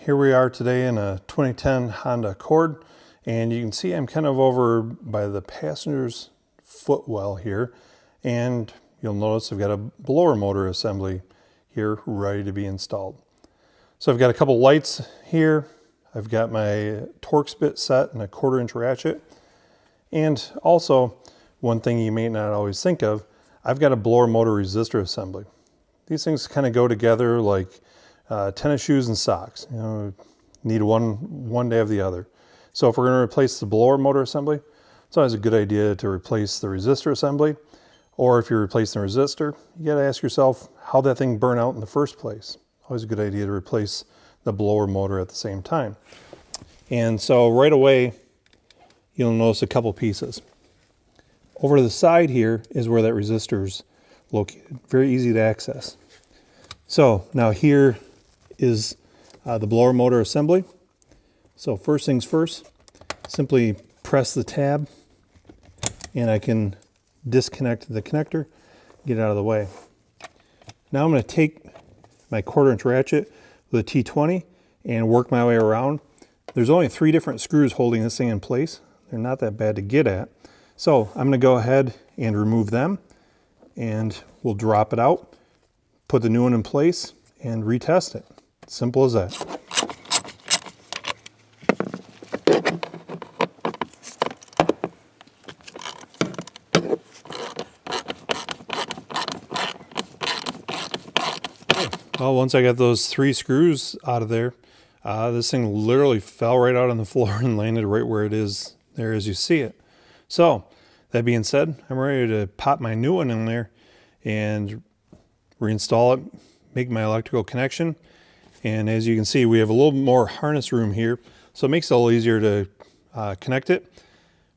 Here we are today in a 2010 Honda Accord, and you can see I'm kind of over by the passenger's footwell here, and you'll notice I've got a blower motor assembly here ready to be installed. So I've got a couple lights here, I've got my Torx Bit set and a 1/4 inch ratchet, and also one thing you may not always think of, I've got a blower motor resistor assembly. These things kind of go together like tennis shoes and socks. You know, need one to have the other. So if we're going to replace the blower motor assembly, it's always a good idea to replace the resistor assembly. Or if you're replacing the resistor, you got to ask yourself how that thing burned out in the first place. Always a good idea to replace the blower motor at the same time. And so right away, you'll notice a couple pieces. Over to the side here is where that resistor is located. Very easy to access. So now here is the blower motor assembly. So first things first, simply press the tab and I can disconnect the connector, get it out of the way. Now I'm going to take my 1/4 inch ratchet with a T20 and work my way around. There's only 3 different screws holding this thing in place. They're not that bad to get at. So I'm going to go ahead and remove them, and we'll drop it out, put the new one in place, and retest it. Simple as that. Well, once I got those 3 screws out of there, this thing literally fell right out on the floor and landed right where it is there as you see it. So that being said, I'm ready to pop my new one in there and reinstall it, make my electrical connection. And as you can see, we have a little more harness room here, so it makes it a little easier to connect it.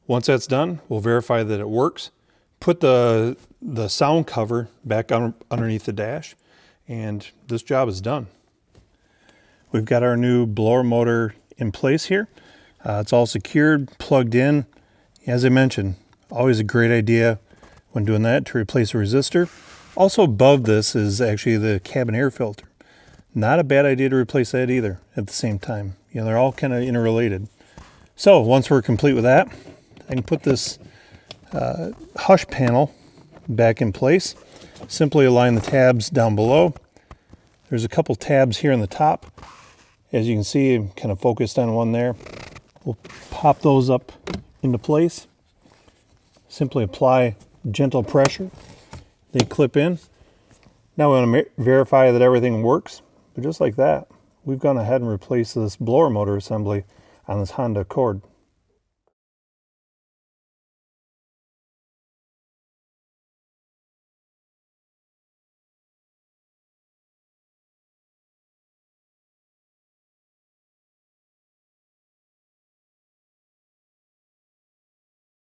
Once that's done, we'll verify that it works, put the sound cover back underneath the dash, and this job is done. We've got our new blower motor in place here. It's all secured, plugged in. As I mentioned, always a great idea when doing that to replace a resistor. Also above this is actually the cabin air filter. Not a bad idea to replace that either at the same time. You know, they're all kind of interrelated. So once we're complete with that, I can put this hush panel back in place. Simply align the tabs down below. There's a couple tabs here on the top. As you can see, I'm kind of focused on one there. We'll pop those up into place. Simply apply gentle pressure. They clip in. Now we want to verify that everything works. But just like that, we've gone ahead and replaced this blower motor assembly on this Honda Accord.